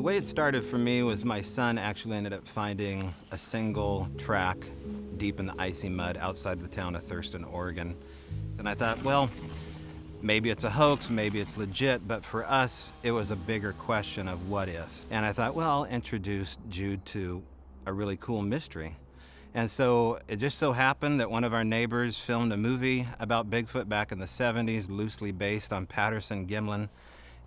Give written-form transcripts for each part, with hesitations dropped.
way it started for me was my son actually ended up finding a single track deep in the icy mud outside the town of Thurston, Oregon. And I thought, well, maybe it's a hoax, maybe it's legit, but for us, it was a bigger question of what if. And I thought, well, I'll introduce Jude to a really cool mystery. And so it just so happened that one of our neighbors filmed a movie about Bigfoot back in the 70s, loosely based on Patterson Gimlin.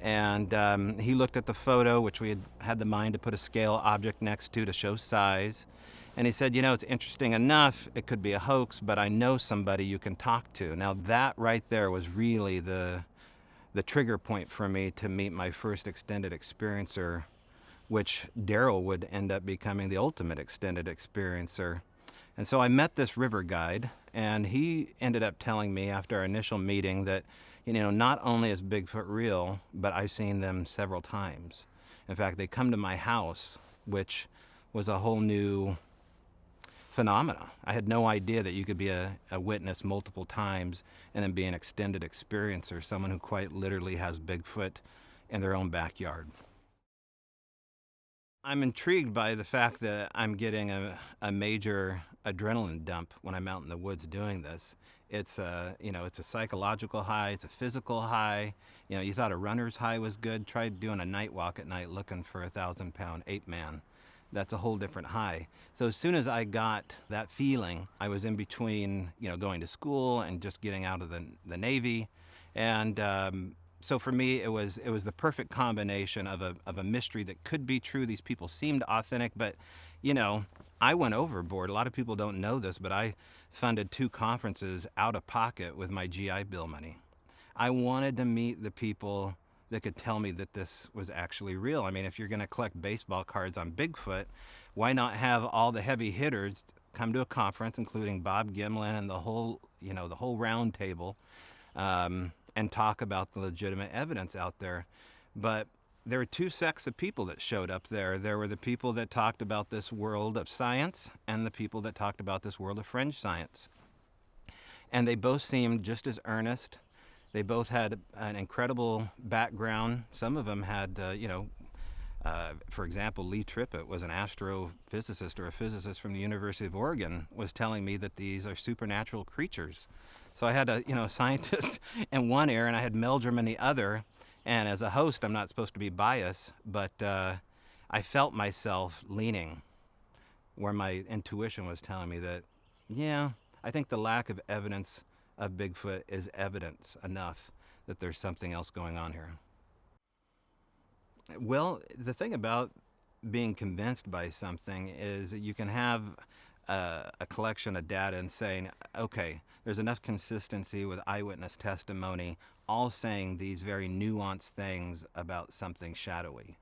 And he looked at the photo, which we had the mind to put a scale object next to show size. And he said, you know, it's interesting enough, it could be a hoax, but I know somebody you can talk to. Now that right there was really the trigger point for me to meet my first extended experiencer, which Daryl would end up becoming the ultimate extended experiencer. And so I met this river guide, and he ended up telling me after our initial meeting that, you know, not only is Bigfoot real, but I've seen them several times. In fact, they come to my house, which was a whole new phenomena. I had no idea that you could be a witness multiple times and then be an extended experiencer, someone who quite literally has Bigfoot in their own backyard. I'm intrigued by the fact that I'm getting a major adrenaline dump when I'm out in the woods doing this. It's it's a psychological high, it's a physical high. You know, you thought a runner's high was good, try doing a night walk at night looking for a 1,000-pound ape man. That's a whole different high. So as soon as I got that feeling, I was in between, you know, going to school and just getting out of the Navy. And so for me, it was the perfect combination of a mystery that could be true. These people seemed authentic, but, you know, I went overboard. A lot of people don't know this, but I funded 2 conferences out of pocket with my GI Bill money. I wanted to meet the people that could tell me that this was actually real. I mean, if you're going to collect baseball cards on Bigfoot, why not have all the heavy hitters come to a conference, including Bob Gimlin and the whole round table, and talk about the legitimate evidence out there. But there were 2 sects of people that showed up there. There were the people that talked about this world of science and the people that talked about this world of fringe science. And they both seemed just as earnest. They both had an incredible background. Some of them had, for example, Lee Trippett was an astrophysicist or a physicist from the University of Oregon, was telling me that these are supernatural creatures. So I had a scientist in one ear and I had Meldrum in the other. And as a host, I'm not supposed to be biased, but I felt myself leaning where my intuition was telling me that, yeah, I think the lack of evidence of Bigfoot is evidence enough that there's something else going on here. Well, the thing about being convinced by something is that you can have a collection of data and saying, okay, there's enough consistency with eyewitness testimony, all saying these very nuanced things about something shadowy.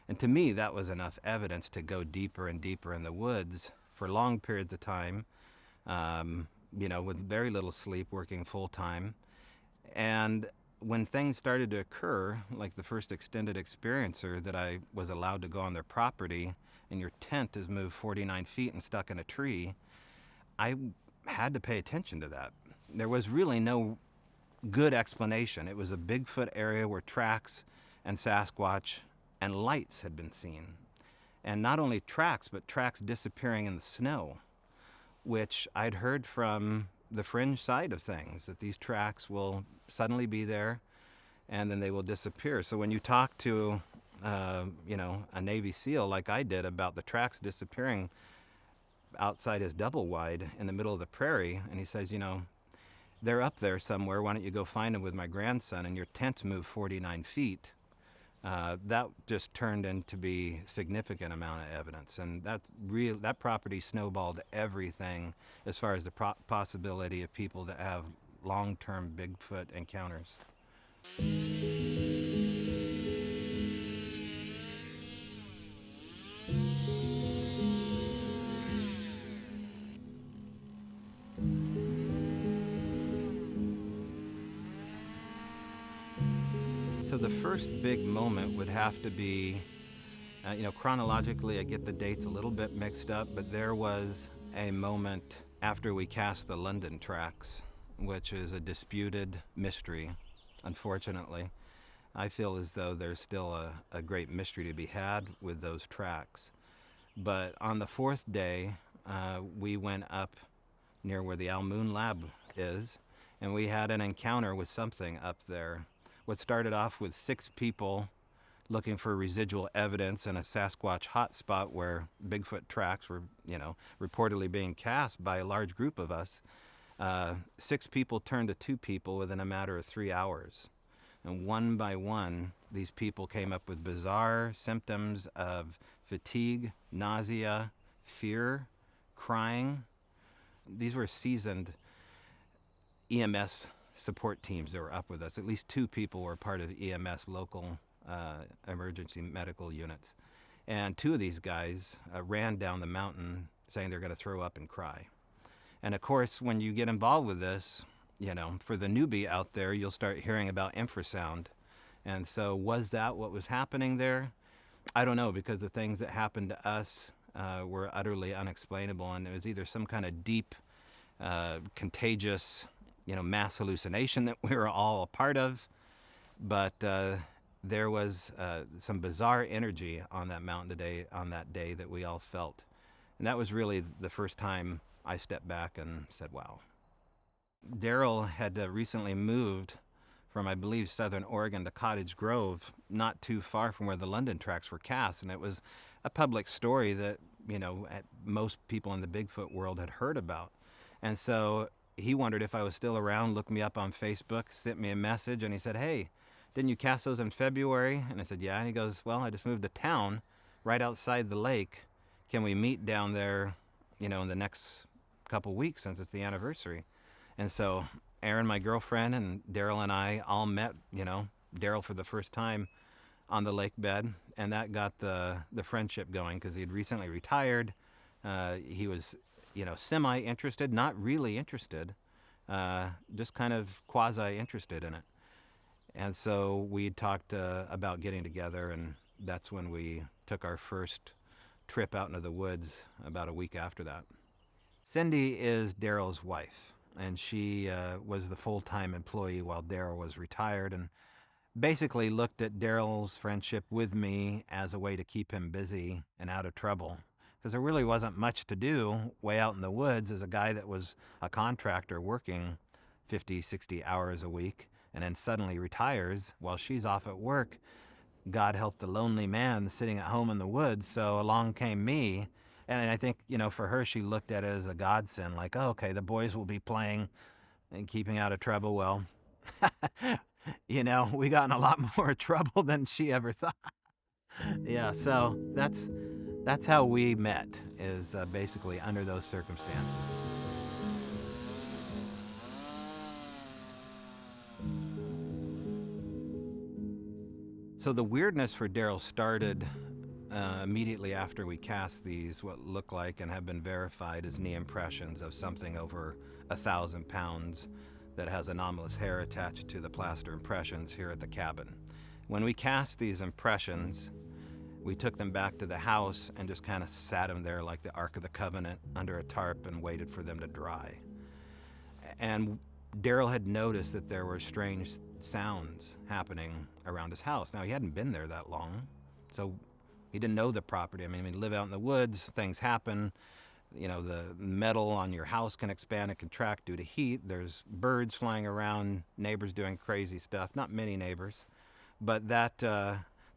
And to me, that was enough evidence to go deeper and deeper in the woods for long periods of time, with very little sleep, working full time. And when things started to occur, like the first extended experiencer that I was allowed to go on their property and your tent is moved 49 feet and stuck in a tree, I had to pay attention to that. There was really no good explanation. It was a Bigfoot area where tracks and Sasquatch and lights had been seen. And not only tracks, but tracks disappearing in the snow, which I'd heard from the fringe side of things, that these tracks will suddenly be there and then they will disappear. So when you talk to a Navy SEAL like I did about the tracks disappearing outside his double wide in the middle of the prairie, and he says, they're up there somewhere, why don't you go find them with my grandson, and your tent's moved 49 feet. That just turned into be significant amount of evidence, and that property snowballed everything as far as the possibility of people that have long-term Bigfoot encounters. So the first big moment would have to be, chronologically I get the dates a little bit mixed up, but there was a moment after we cast the London tracks, which is a disputed mystery, unfortunately. I feel as though there's still a great mystery to be had with those tracks. But on the fourth day, we went up near where the Almoon Lab is, and we had an encounter with something up there. What started off with 6 people looking for residual evidence in a Sasquatch hotspot where Bigfoot tracks were, reportedly being cast by a large group of us. 6 people turned to 2 people within a matter of 3 hours. And one by one, these people came up with bizarre symptoms of fatigue, nausea, fear, crying. These were seasoned EMS support teams that were up with us. At least 2 people were part of EMS, local emergency medical units. And 2 of these guys ran down the mountain saying they're going to throw up and cry. And of course, when you get involved with this, for the newbie out there, you'll start hearing about infrasound. And so was that what was happening there? I don't know, because the things that happened to us were utterly unexplainable, and it was either some kind of deep, contagious, mass hallucination that we were all a part of, but there was some bizarre energy on that mountain today, on that day, that we all felt. And that was really the first time I stepped back and said, wow. Daryl had recently moved from, I believe, southern Oregon to Cottage Grove, not too far from where the London tracks were cast. And it was a public story that, most people in the Bigfoot world had heard about. And so he wondered if I was still around, looked me up on Facebook, sent me a message, and he said, hey, didn't you cast those in February? And I said, yeah. And he goes, well, I just moved to town right outside the lake. Can we meet down there, in the next couple weeks since it's the anniversary? And so Erin, my girlfriend, and Daryl and I all met, Daryl for the first time on the lake bed, and that got the friendship going because he had recently retired. He was, semi-interested, not really interested, just kind of quasi-interested in it. And so we talked about getting together, and that's when we took our first trip out into the woods about a week after that. Cindy is Daryl's wife, and she was the full-time employee while Daryl was retired, and basically looked at Daryl's friendship with me as a way to keep him busy and out of trouble, because there really wasn't much to do way out in the woods as a guy that was a contractor working 50, 60 hours a week, and then suddenly retires while she's off at work. God help the lonely man sitting at home in the woods. So along came me, and I think, for her, she looked at it as a godsend, like, oh, okay, the boys will be playing and keeping out of trouble. Well, we got in a lot more trouble than she ever thought. Yeah, so that's how we met, is basically under those circumstances. So the weirdness for Daryl started immediately after we cast these, what look like and have been verified as knee impressions of something over 1,000 pounds that has anomalous hair attached to the plaster impressions here at the cabin. When we cast these impressions, we took them back to the house and just kind of sat them there like the Ark of the Covenant under a tarp and waited for them to dry. And Daryl had noticed that there were strange sounds happening around his house. Now, he hadn't been there that long, so he didn't know the property. I mean, you live out in the woods, things happen. The metal on your house can expand and contract due to heat. There's birds flying around, neighbors doing crazy stuff. Not many neighbors, but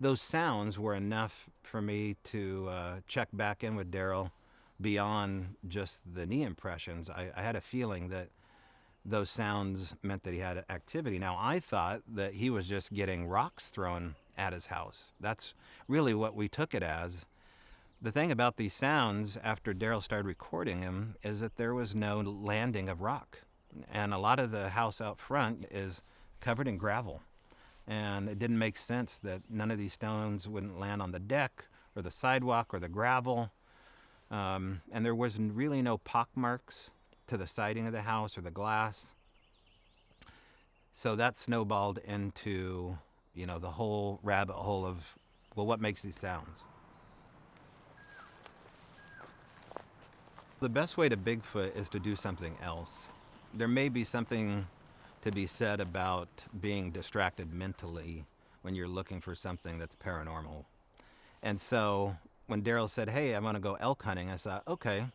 those sounds were enough for me to check back in with Daryl beyond just the knee impressions. I had a feeling that those sounds meant that he had activity. Now, I thought that he was just getting rocks thrown at his house. That's really what we took it as. The thing about these sounds, after Daryl started recording them, is that there was no landing of rock. And a lot of the house out front is covered in gravel. And it didn't make sense that none of these stones wouldn't land on the deck or the sidewalk or the gravel. And there was really no pockmarks to the siding of the house or the glass. So that snowballed into, the whole rabbit hole of, well, what makes these sounds? The best way to Bigfoot is to do something else. There may be something to be said about being distracted mentally when you're looking for something that's paranormal. And so when Daryl said, "Hey, I want to go elk hunting," I thought, okay,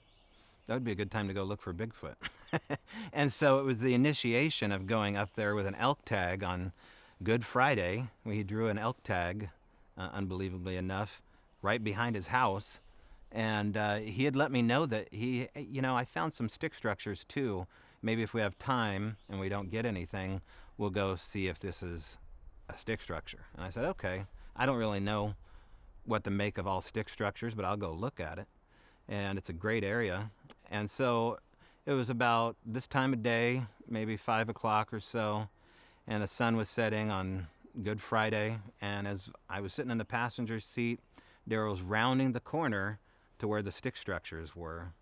that would be a good time to go look for Bigfoot. And so it was the initiation of going up there with an elk tag on Good Friday. We drew an elk tag, unbelievably enough, right behind his house. And he had let me know that I found some stick structures too. Maybe if we have time and we don't get anything, we'll go see if this is a stick structure. And I said, okay, I don't really know what to make of all stick structures, but I'll go look at it. And it's a great area. And so it was about this time of day, maybe 5 o'clock or so, and the sun was setting on Good Friday. And as I was sitting in the passenger seat, Daryl was rounding the corner to where the stick structures were.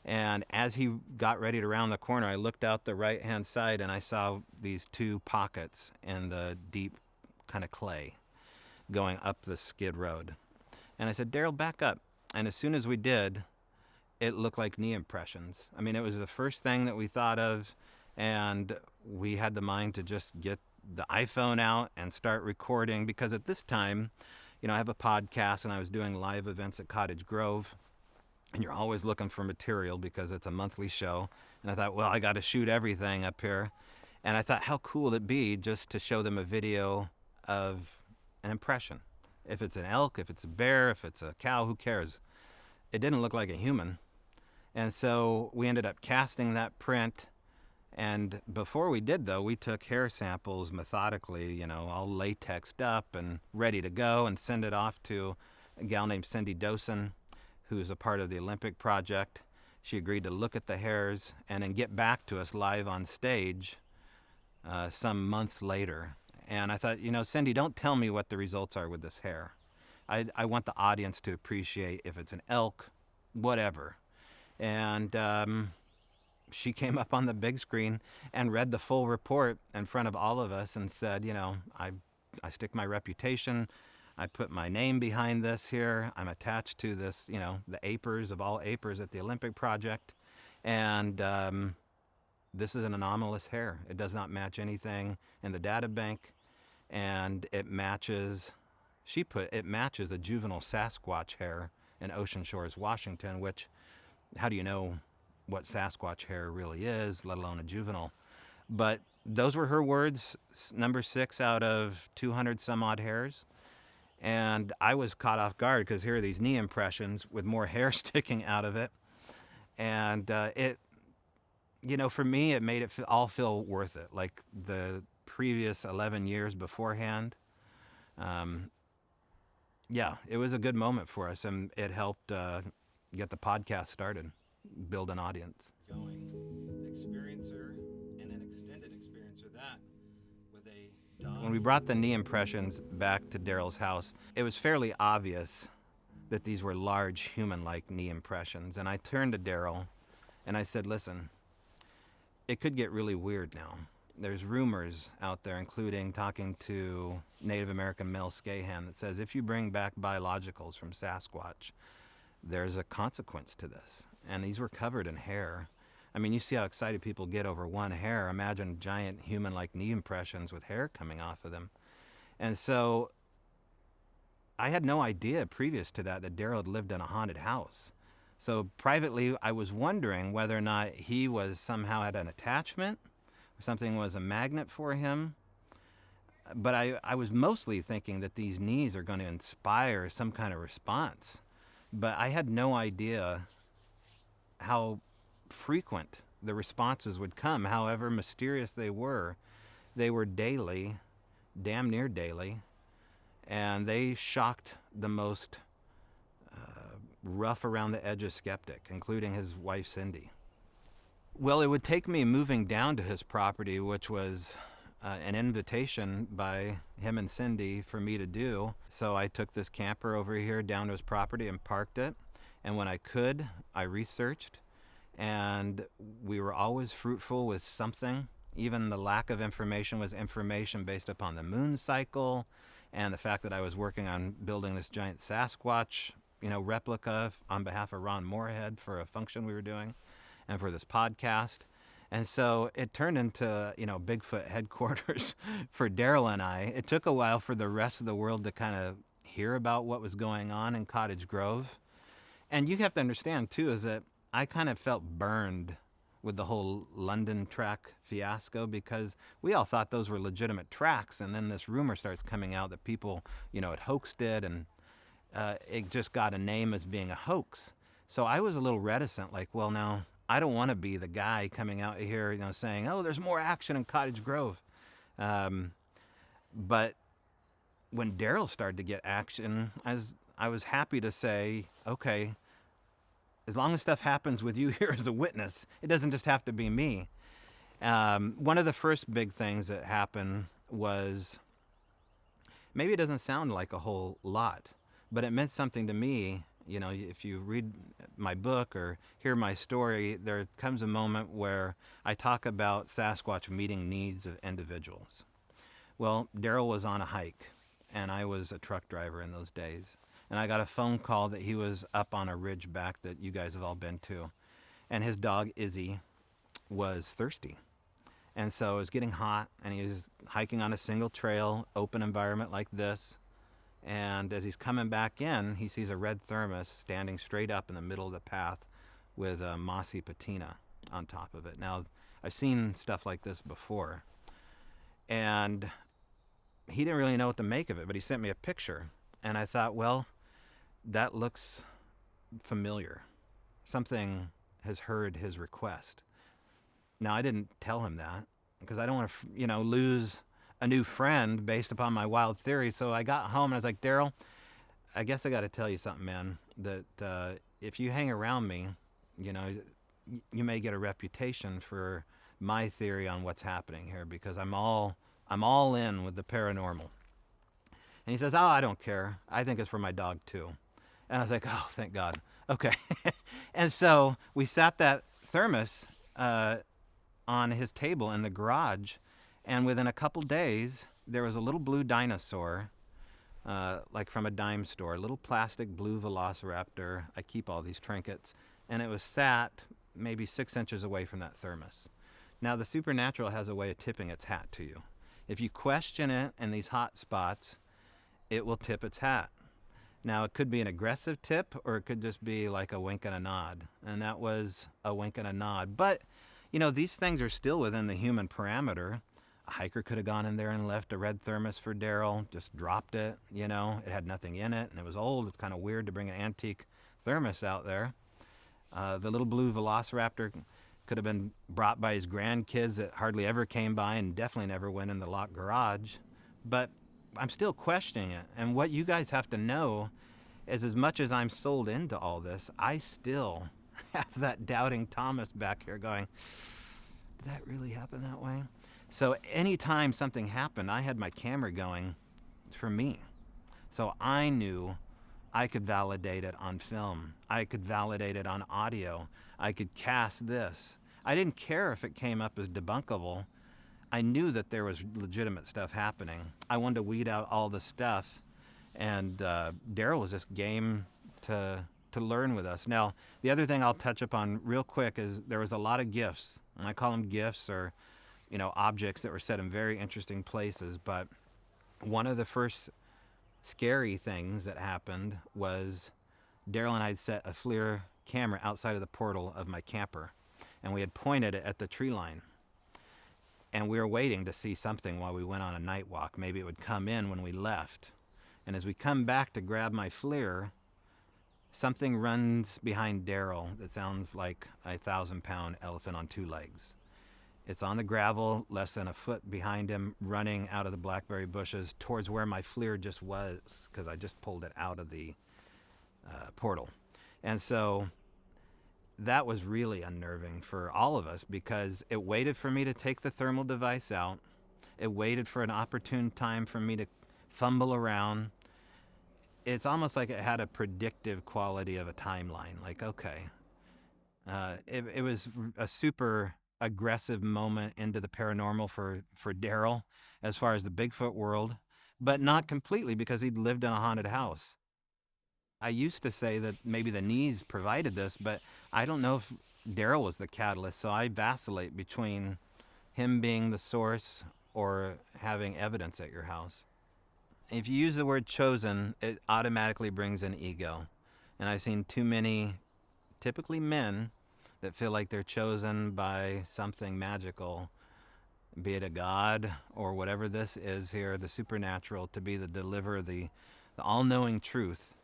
And as he got ready to round the corner, I looked out the right-hand side and I saw these two pockets in the deep kind of clay going up the skid road. And I said, "Daryl, back up." And as soon as we did, it looked like knee impressions. I mean, it was the first thing that we thought of, and we had the mind to just get the iPhone out and start recording, because at this time, I have a podcast and I was doing live events at Cottage Grove, and you're always looking for material because it's a monthly show. And I thought, well, I got to shoot everything up here. And I thought, how cool would it be just to show them a video of an impression? If it's an elk, if it's a bear, if it's a cow, who cares? It didn't look like a human. And so we ended up casting that print. And before we did, though, we took hair samples methodically, all latexed up and ready to go, and send it off to a gal named Cindy Dosen, who's a part of the Olympic Project. She agreed to look at the hairs and then get back to us live on stage some month later. And I thought, Cindy, don't tell me what the results are with this hair. I want the audience to appreciate if it's an elk, whatever. And she came up on the big screen and read the full report in front of all of us and said, I stick my reputation. I put my name behind this here. I'm attached to this, the apers of all apers at the Olympic Project. And this is an anomalous hair. It does not match anything in the data bank. And it matches a juvenile Sasquatch hair in Ocean Shores, Washington, which, how do you know what Sasquatch hair really is, let alone a juvenile? But those were her words, number 6 out of 200 some odd hairs. And I was caught off guard because here are these knee impressions with more hair sticking out of it. And for me, it made it all feel worth it. Like the previous 11 years beforehand. It was a good moment for us, and it helped get the podcast started, build an audience. Going experiencer and an extended experiencer, that with a dog. When we brought the knee impressions back to Daryl's house, it was fairly obvious that these were large human-like knee impressions. And I turned to Daryl and I said, listen, it could get really weird now. There's rumors out there, including talking to Native American Mel Scahan, that says if you bring back biologicals from Sasquatch, there's a consequence to this. And these were covered in hair. I mean, you see how excited people get over one hair. Imagine giant human-like knee impressions with hair coming off of them. And so I had no idea previous to that Daryl had lived in a haunted house. So privately, I was wondering whether or not he was somehow had an attachment, or something was a magnet for him. But I was mostly thinking that these knees are going to inspire some kind of response. But I had no idea how frequent the responses would come, however mysterious they were. They were daily, damn near daily, and they shocked the most rough around the edges skeptic, including his wife Cindy. Well, it would take me moving down to his property, which was an invitation by him and Cindy for me to do. So I took this camper over here down to his property and parked it. And when I could, I researched. And we were always fruitful with something. Even the lack of information was information based upon the moon cycle and the fact that I was working on building this giant Sasquatch, replica on behalf of Ron Moorhead for a function we were doing and for this podcast. And so it turned into, Bigfoot headquarters for Daryl and I. It took a while for the rest of the world to kind of hear about what was going on in Cottage Grove. And you have to understand, too, is that I kind of felt burned with the whole London track fiasco because we all thought those were legitimate tracks. And then this rumor starts coming out that people, had hoaxed it, and it just got a name as being a hoax. So I was a little reticent, like, well, now I don't want to be the guy coming out here, saying, oh, there's more action in Cottage Grove. Um, but when Daryl started to get action, I was happy to say, okay, as long as stuff happens with you here as a witness, it doesn't just have to be me. One of the first big things that happened was, maybe it doesn't sound like a whole lot, but it meant something to me. If you read my book or hear my story, there comes a moment where I talk about Sasquatch meeting needs of individuals. Well, Daryl was on a hike, and I was a truck driver in those days. And I got a phone call that he was up on a ridge back that you guys have all been to. And his dog, Izzy, was thirsty. And so it was getting hot, and he was hiking on a single trail, open environment like this. And as he's coming back in, he sees a red thermos standing straight up in the middle of the path with a mossy patina on top of it. Now, I've seen stuff like this before. And he didn't really know what to make of it, but he sent me a picture. And I thought, well, that looks familiar. Something has heard his request. Now, I didn't tell him that because I don't want to, lose a new friend based upon my wild theory. So I got home and I was like, Daryl, I guess I got to tell you something, man, that if you hang around me, you may get a reputation for my theory on what's happening here because I'm all in with the paranormal. And he says, oh, I don't care. I think it's for my dog too. And I was like, oh, thank God. Okay. And so we sat that thermos on his table in the garage. And within a couple days, there was a little blue dinosaur, like from a dime store, a little plastic blue velociraptor. I keep all these trinkets. And it was sat maybe 6 inches away from that thermos. Now, the supernatural has a way of tipping its hat to you. If you question it in these hot spots, it will tip its hat. Now, it could be an aggressive tip, or it could just be like a wink and a nod. And that was a wink and a nod. But, these things are still within the human parameter. A hiker could have gone in there and left a red thermos for Daryl, just dropped it, It had nothing in it, and it was old. It's kind of weird to bring an antique thermos out there. The little blue velociraptor could have been brought by his grandkids that hardly ever came by and definitely never went in the locked garage. But I'm still questioning it. And what you guys have to know is, as much as I'm sold into all this, I still have that doubting Thomas back here going, did that really happen that way? So anytime something happened, I had my camera going for me. So I knew I could validate it on film. I could validate it on audio. I could cast this. I didn't care if it came up as debunkable. I knew that there was legitimate stuff happening. I wanted to weed out all the stuff, and Daryl was just game to learn with us. Now, the other thing I'll touch upon real quick is there was a lot of gifts, and I call them gifts or objects that were set in very interesting places. But one of the first scary things that happened was Daryl and I had set a FLIR camera outside of the portal of my camper, and we had pointed it at the tree line. And we were waiting to see something while we went on a night walk. Maybe it would come in when we left. And as we come back to grab my FLIR, something runs behind Daryl that sounds like a 1,000-pound elephant on two legs. It's on the gravel, less than a foot behind him, running out of the blackberry bushes towards where my FLIR just was, because I just pulled it out of the portal. And so that was really unnerving for all of us because it waited for me to take the thermal device out. It waited for an opportune time for me to fumble around. It's almost like it had a predictive quality of a timeline. Like, okay. It was a super aggressive moment into the paranormal for Daryl as far as the Bigfoot world, but not completely because he'd lived in a haunted house. I used to say that maybe the knees provided this, but I don't know if Daryl was the catalyst, so I vacillate between him being the source or having evidence at your house. If you use the word chosen, it automatically brings in ego. And I've seen too many, typically men, that feel like they're chosen by something magical, be it a god or whatever this is here, the supernatural, to be the deliverer, the all knowing truth.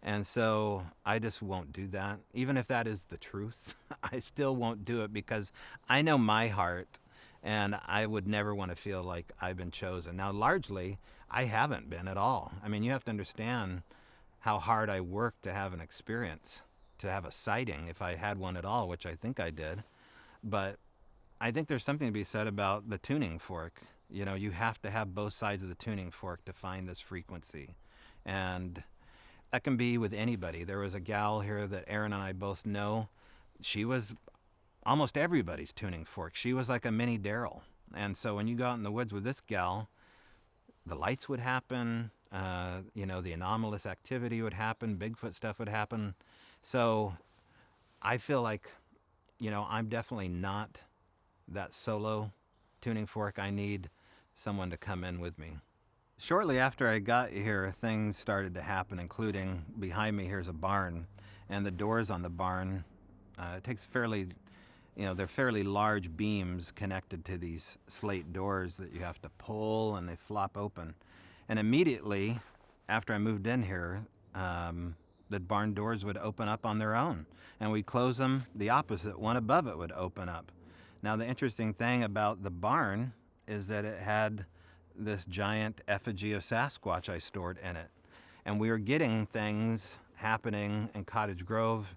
And so I just won't do that. Even if that is the truth, I still won't do it because I know my heart and I would never want to feel like I've been chosen. Now, largely, I haven't been at all. I mean, you have to understand how hard I worked to have an experience, to have a sighting, if I had one at all, which I think I did. But I think there's something to be said about the tuning fork. You know, you have to have both sides of the tuning fork to find this frequency. And that can be with anybody. There was a gal here that Aaron and I both know. She was almost everybody's tuning fork. She was like a mini Daryl. And so when you go out in the woods with this gal, the lights would happen, the anomalous activity would happen, Bigfoot stuff would happen. So I feel like, I'm definitely not that solo tuning fork. I need someone to come in with me. Shortly after I got here, things started to happen, including behind me here's a barn, and the doors on the barn, it takes they're fairly large beams connected to these slate doors that you have to pull and they flop open. And immediately after I moved in here, the barn doors would open up on their own, and we'd close them the opposite, one above it would open up. Now, the interesting thing about the barn is that it had this giant effigy of Sasquatch I stored in it. And we were getting things happening in Cottage Grove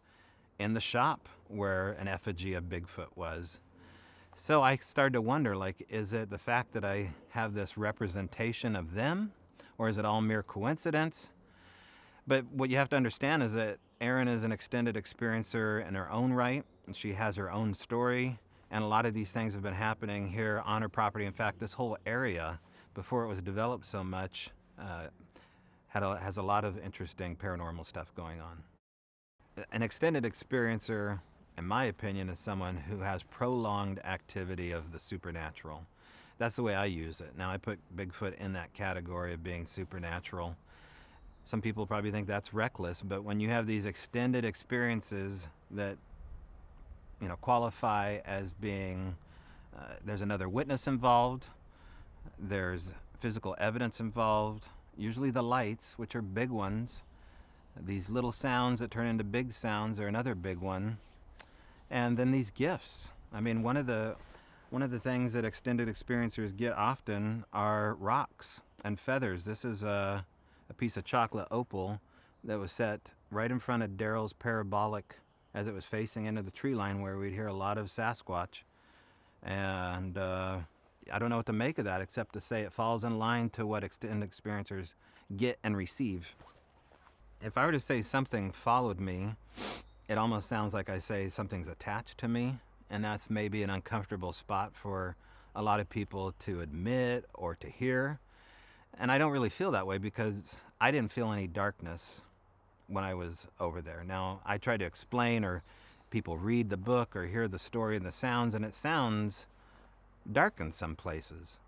in the shop where an effigy of Bigfoot was. So I started to wonder, is it the fact that I have this representation of them, or is it all mere coincidence? But what you have to understand is that Erin is an extended experiencer in her own right, and she has her own story, and a lot of these things have been happening here on her property. In fact, this whole area, before it was developed so much, has a lot of interesting paranormal stuff going on. An extended experiencer, in my opinion, is someone who has prolonged activity of the supernatural. That's the way I use it. Now, I put Bigfoot in that category of being supernatural. Some people probably think that's reckless, but when you have these extended experiences that qualify as being, there's another witness involved, there's physical evidence involved, usually the lights, which are big ones. These little sounds that turn into big sounds are another big one. And then these gifts. I mean, one of the things that extended experiencers get often are rocks and feathers. This is a piece of chocolate opal that was set right in front of Daryl's parabolic as it was facing into the tree line where we'd hear a lot of Sasquatch. And I don't know what to make of that except to say it falls in line to what extended experiencers get and receive. If I were to say something followed me, it almost sounds like I say something's attached to me, and that's maybe an uncomfortable spot for a lot of people to admit or to hear. And I don't really feel that way because I didn't feel any darkness when I was over there. Now, I try to explain, or people read the book or hear the story and the sounds, and it sounds dark in some places.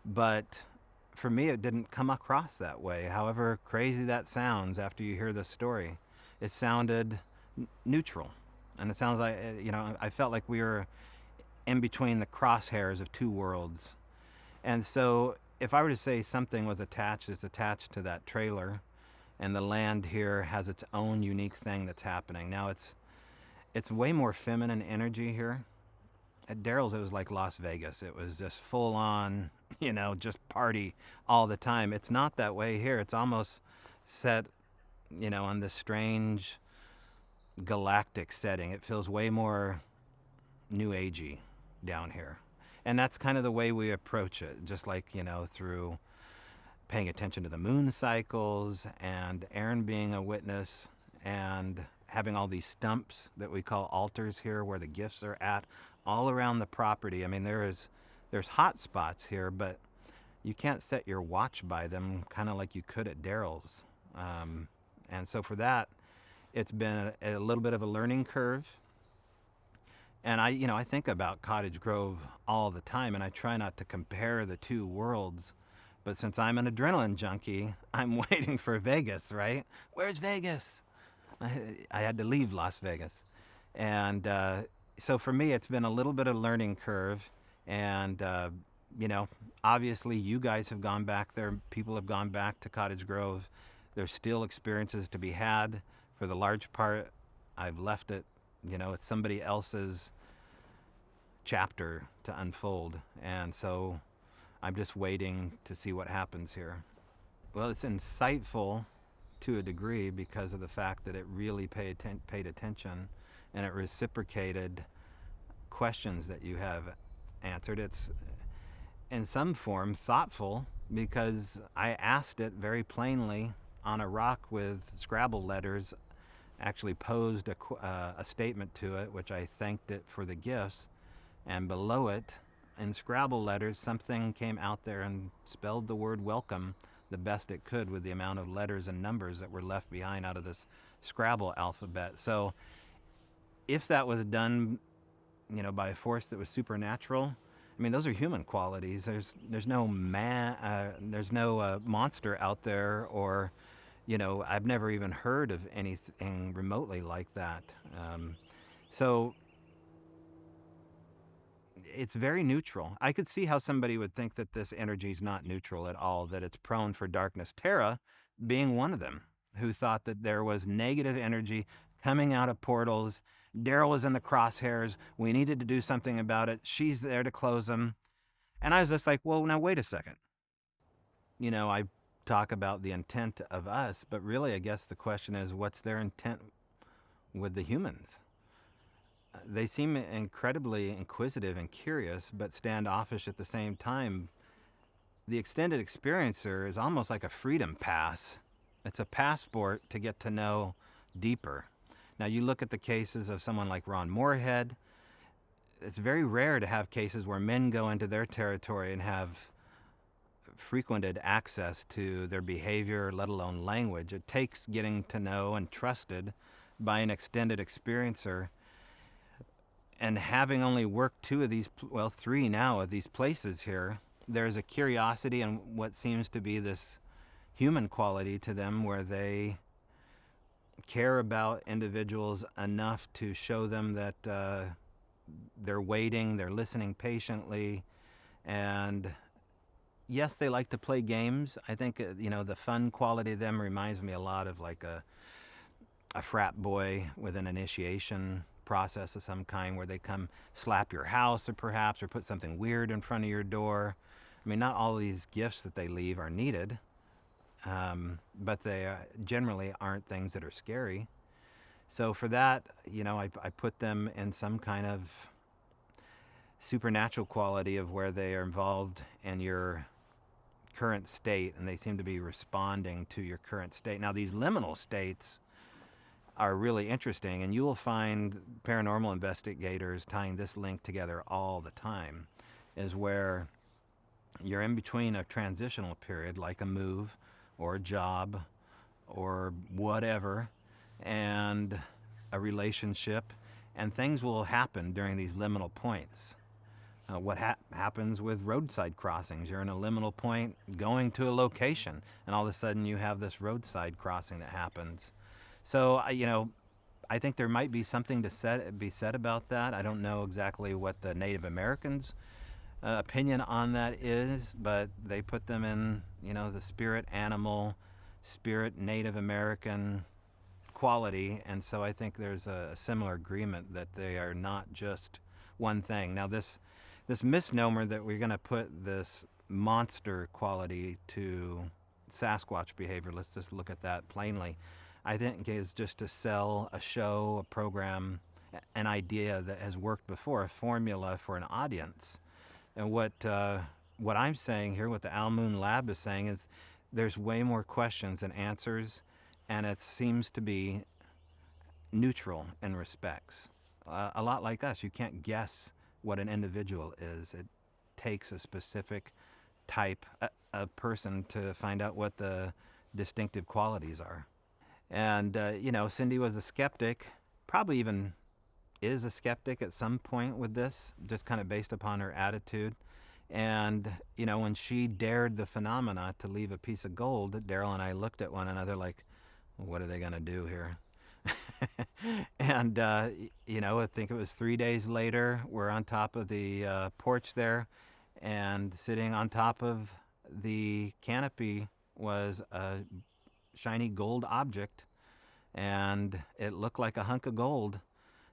But for me, it didn't come across that way. However crazy that sounds after you hear the story, it sounded neutral. And it sounds like, I felt like we were in between the crosshairs of two worlds. And so if I were to say something was attached, it's attached to that trailer, and the land here has its own unique thing that's happening. Now, it's way more feminine energy here. At Daryl's, it was like Las Vegas. It was just full on, just party all the time. It's not that way here. It's almost set, on this strange galactic setting. It feels way more new agey down here. And that's kind of the way we approach it, just like, through paying attention to the moon cycles and Aaron being a witness and having all these stumps that we call altars here where the gifts are at all around the property. I mean, there's hot spots here, but you can't set your watch by them kind of like you could at Daryl's. And so for that, it's been a little bit of a learning curve. And I think about Cottage Grove all the time, and I try not to compare the two worlds. But since I'm an adrenaline junkie, I'm waiting for Vegas, right? Where's Vegas? I had to leave Las Vegas. And so for me, it's been a little bit of learning curve. And, you know, obviously you guys have gone back there. People have gone back to Cottage Grove. There's still experiences to be had. For the large part, I've left it. It's somebody else's chapter to unfold. And so I'm just waiting to see what happens here. Well, it's insightful to a degree because of the fact that it really paid attention and it reciprocated questions that you have answered. It's in some form thoughtful because I asked it very plainly on a rock with Scrabble letters, actually posed a statement to it, which I thanked it for the gifts, and below it, in Scrabble letters, something came out there and spelled the word welcome the best it could with the amount of letters and numbers that were left behind out of this Scrabble alphabet. So if that was done, by a force that was supernatural, I mean, those are human qualities. There's no monster out there, or I've never even heard of anything remotely like that. So it's very neutral. I could see how somebody would think that this energy is not neutral at all, that it's prone for darkness. Tara being one of them, who thought that there was negative energy coming out of portals. Daryl was in the crosshairs. We needed to do something about it. She's there to close them. And I was just like, well, now wait a second. I talk about the intent of us, but really, I guess the question is, what's their intent with the humans? They seem incredibly inquisitive and curious, but standoffish at the same time. The extended experiencer is almost like a freedom pass. It's a passport to get to know deeper. Now, you look at the cases of someone like Ron Moorhead. It's very rare to have cases where men go into their territory and have frequented access to their behavior, let alone language. It takes getting to know and trusted by an extended experiencer. And having only worked three now of these places here, there's a curiosity and what seems to be this human quality to them where they care about individuals enough to show them that they're waiting, they're listening patiently, and yes, they like to play games. I think the fun quality of them reminds me a lot of like a frat boy with an initiation process of some kind, where they come slap your house or put something weird in front of your door. I mean, not all of these gifts that they leave are needed, but they generally aren't things that are scary. So for that, I put them in some kind of supernatural quality of where they are involved in your current state, and they seem to be responding to your current state. Now, these liminal states are really interesting, and you will find paranormal investigators tying this link together all the time, is where you're in between a transitional period, like a move or a job or whatever, and a relationship, and things will happen during these liminal points. What happens with roadside crossings? You're in a liminal point going to a location, and all of a sudden you have this roadside crossing that happens. So, I think there might be something to be said about that. I don't know exactly what the Native Americans' opinion on that is, but they put them in, the spirit animal, spirit Native American quality, and so I think there's a similar agreement that they are not just one thing. Now, this misnomer that we're going to put this monster quality to Sasquatch behavior, let's just look at that plainly, I think is just to sell a show, a program, an idea that has worked before, a formula for an audience. And what I'm saying here, what the Al Moon Lab is saying, is there's way more questions than answers, and it seems to be neutral in respects. A lot like us, you can't guess what an individual is. It takes a specific type of person to find out what the distinctive qualities are. And, Cindy was a skeptic, probably even is a skeptic at some point with this, just kind of based upon her attitude. And, when she dared the phenomena to leave a piece of gold, Daryl and I looked at one another like, what are they going to do here? And, I think it was 3 days later, we're on top of the porch there, and sitting on top of the canopy was a shiny gold object, and it looked like a hunk of gold.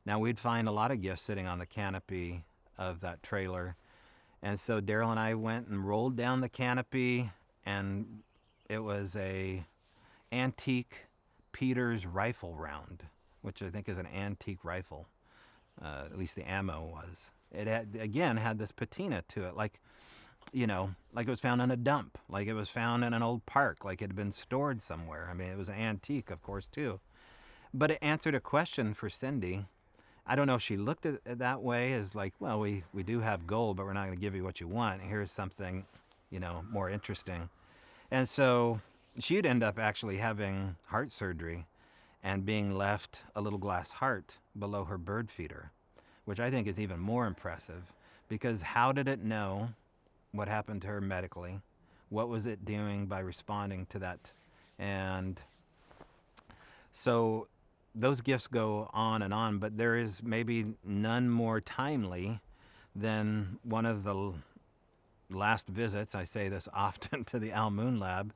Now, we'd find a lot of gifts sitting on the canopy of that trailer. And so Daryl and I went and rolled down the canopy, and it was a antique Peters rifle round, which I think is an antique rifle. At least the ammo was. It had this patina to it, like it was found in a dump, like it was found in an old park, like it had been stored somewhere. I mean, it was antique, of course, too. But it answered a question for Cindy. I don't know if she looked at it that way, as like, well, we do have gold, but we're not going to give you what you want. Here's something, more interesting. And so she'd end up actually having heart surgery and being left a little glass heart below her bird feeder, which I think is even more impressive, because how did it know what happened to her medically? What was it doing by responding to that? And so those gifts go on, but there is maybe none more timely than one of the last visits. I say this often to the Al Moon Lab.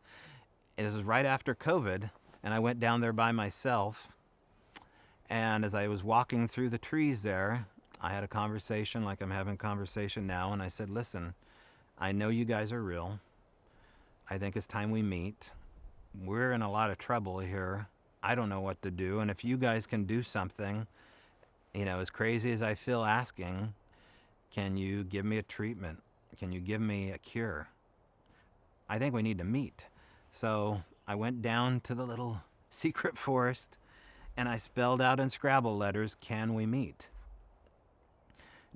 This was right after COVID, and I went down there by myself. And as I was walking through the trees there, I had a conversation like I'm having a conversation now, and I said, listen, I know you guys are real. I think it's time we meet. We're in a lot of trouble here. I don't know what to do, and if you guys can do something, as crazy as I feel asking, can you give me a treatment? Can you give me a cure? I think we need to meet. So I went down to the little secret forest, and I spelled out in Scrabble letters, can we meet?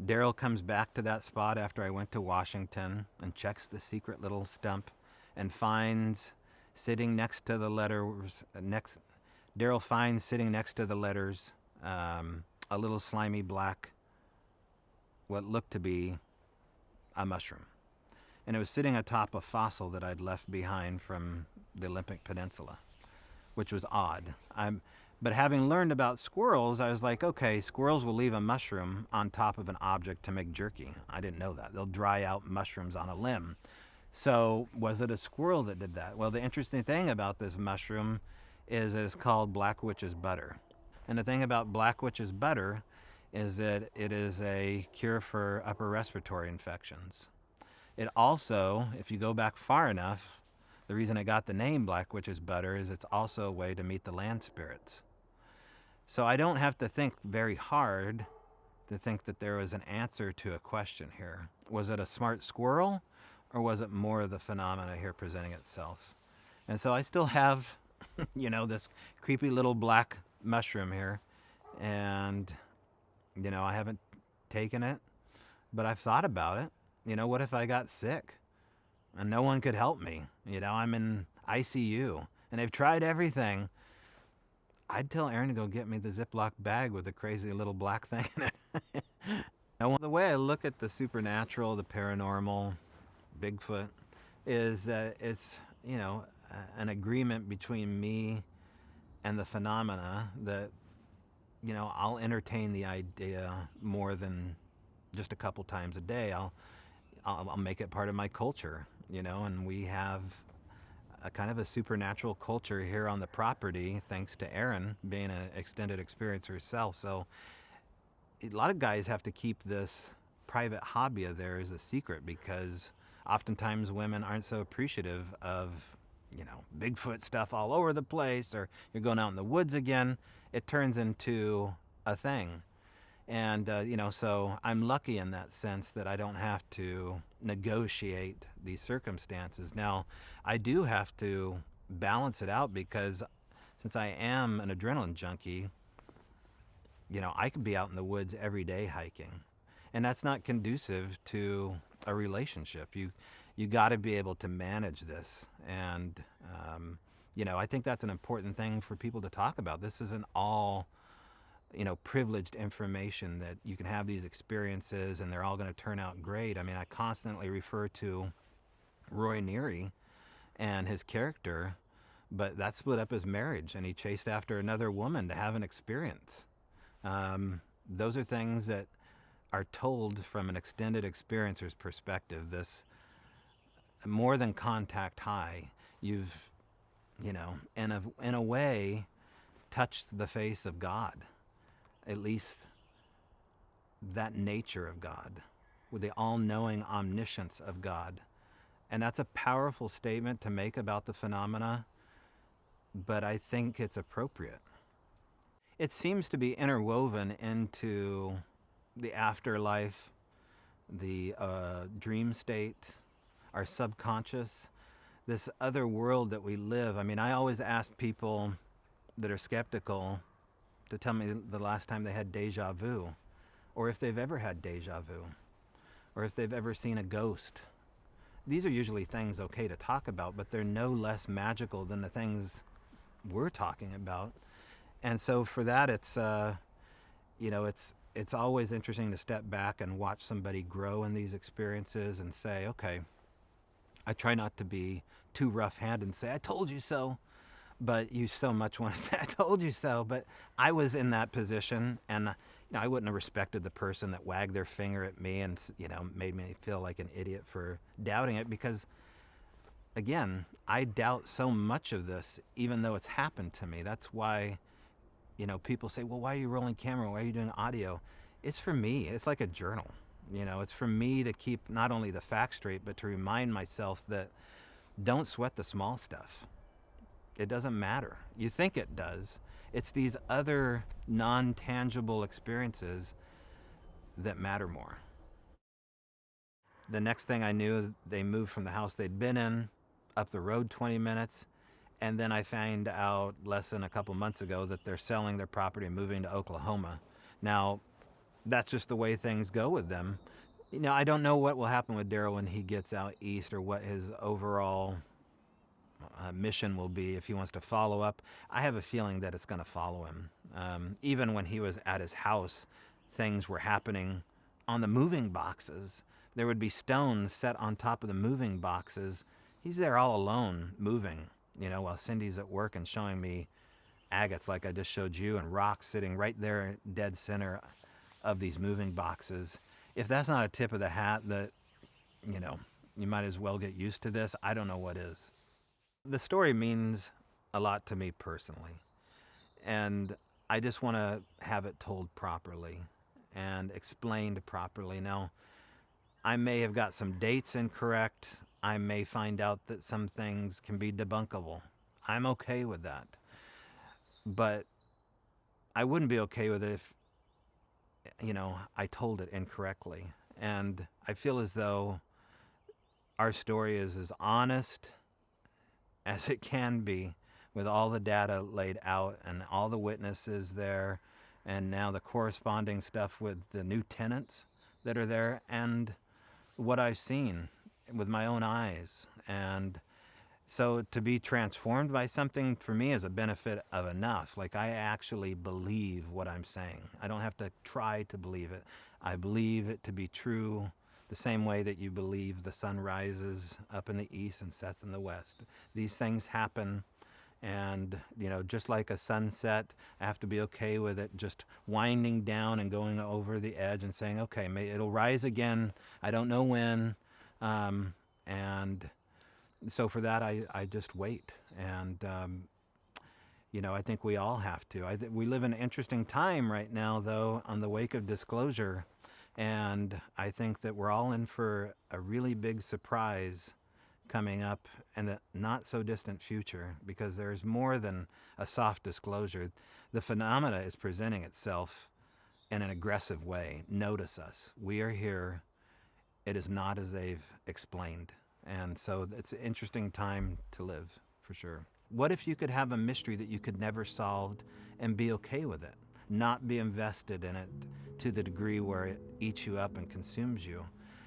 Daryl comes back to that spot after I went to Washington and checks the secret little stump and finds sitting next to the letters, Daryl finds sitting next to the letters a little slimy black, what looked to be a mushroom. And it was sitting atop a fossil that I'd left behind from the Olympic Peninsula, which was odd. But having learned about squirrels, I was like, okay, squirrels will leave a mushroom on top of an object to make jerky. I didn't know that. They'll dry out mushrooms on a limb. So was it a squirrel that did that? Well, the interesting thing about this mushroom is that it's called black witch's butter. And the thing about black witch's butter is that it is a cure for upper respiratory infections. It also, if you go back far enough, the reason I got the name black witch's butter is it's also a way to meet the land spirits. So I don't have to think very hard to think that there was an answer to a question here. Was it a smart squirrel, or was it more of the phenomena here presenting itself? And so I still have, this creepy little black mushroom here, and, I haven't taken it, but I've thought about it. What if I got sick and no one could help me? I'm in ICU and they've tried everything. I'd tell Aaron to go get me the Ziploc bag with the crazy little black thing in it. The way I look at the supernatural, the paranormal, Bigfoot, is that it's, an agreement between me and the phenomena that, I'll entertain the idea more than just a couple times a day. I'll make it part of my culture, and we have a kind of a supernatural culture here on the property, thanks to Erin being an extended experience herself. So a lot of guys have to keep this private hobby of theirs a secret, because oftentimes women aren't so appreciative of, Bigfoot stuff all over the place, or you're going out in the woods again. It turns into a thing. And, so I'm lucky in that sense that I don't have to negotiate these circumstances. Now, I do have to balance it out, because since I am an adrenaline junkie, I could be out in the woods every day hiking. And that's not conducive to a relationship. You got to be able to manage this. And, I think that's an important thing for people to talk about. This isn't all privileged information that you can have these experiences and they're all going to turn out great. I mean, I constantly refer to Roy Neary and his character, but that split up his marriage and he chased after another woman to have an experience. Those are things that are told from an extended experiencer's perspective. This more than contact high, you've, in a way, touched the face of God, at least that nature of God, with the all-knowing omniscience of God. And that's a powerful statement to make about the phenomena, but I think it's appropriate. It seems to be interwoven into the afterlife, the dream state, our subconscious, this other world that we live. I mean, I always ask people that are skeptical to tell me the last time they had deja vu, or if they've ever had deja vu, or if they've ever seen a ghost. These are usually things okay to talk about, but they're no less magical than the things we're talking about. And so for that, it's always interesting to step back and watch somebody grow in these experiences and say, okay, I try not to be too rough-handed and say, I told you so. But you so much want to say, I told you so. But I was in that position, and I wouldn't have respected the person that wagged their finger at me and made me feel like an idiot for doubting it, because, again, I doubt so much of this, even though it's happened to me. That's why, people say, well, why are you rolling camera? Why are you doing audio? It's for me. It's like a journal. It's for me to keep not only the facts straight, but to remind myself that don't sweat the small stuff. It doesn't matter. You think it does. It's these other non-tangible experiences that matter more. The next thing I knew, they moved from the house they'd been in up the road 20 minutes. And then I found out less than a couple months ago that they're selling their property and moving to Oklahoma. Now, that's just the way things go with them. I don't know what will happen with Daryl when he gets out east, or what his overall mission will be, if he wants to follow up. I have a feeling that it's going to follow him. Even when he was at his house, things were happening on the moving boxes. There would be stones set on top of the moving boxes. He's there all alone, moving, while Cindy's at work and showing me agates like I just showed you, and rocks sitting right there dead center of these moving boxes. If that's not a tip of the hat that, you might as well get used to this, I don't know what is. The story means a lot to me personally, and I just want to have it told properly and explained properly. Now, I may have got some dates incorrect. I may find out that some things can be debunkable. I'm okay with that. But I wouldn't be okay with it if, I told it incorrectly. And I feel as though our story is as honest as it can be, with all the data laid out and all the witnesses there, and now the corresponding stuff with the new tenants that are there, and what I've seen with my own eyes. And so to be transformed by something, for me, is a benefit of enough. Like, I actually believe what I'm saying. I don't have to try to believe it. I believe it to be true, the same way that you believe the sun rises up in the east and sets in the west. These things happen, and just like a sunset, I have to be okay with it just winding down and going over the edge and saying, okay, it'll rise again. I don't know when. And so for that, I just wait. And I think we all have to. We live in an interesting time right now, though, on the wake of disclosure. And I think that we're all in for a really big surprise coming up in the not so distant future, because there's more than a soft disclosure. The phenomena is presenting itself in an aggressive way. Notice us. We are here. It is not as they've explained. And so it's an interesting time to live, for sure. What if you could have a mystery that you could never solve and be okay with it? Not be invested in it to the degree where it eats you up and consumes you.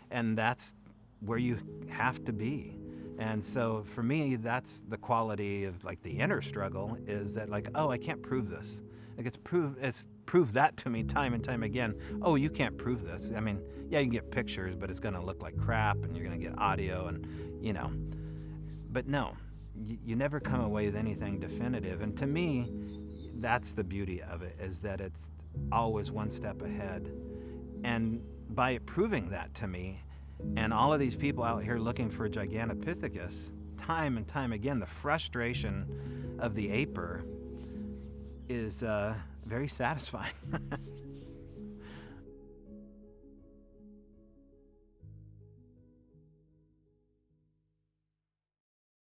And that's where you have to be. And so for me, that's the quality of like the inner struggle, is that like, oh, I can't prove this. Like it's proved that to me time and time again. Oh, you can't prove this. I mean, yeah, you can get pictures, but it's going to look like crap, and you're going to get audio, and you know. But no, you never come away with anything definitive. And to me, that's the beauty of it, is that it's always one step ahead. And by it proving that to me, and all of these people out here looking for Gigantopithecus, time and time again, the frustration of the aper is very satisfying.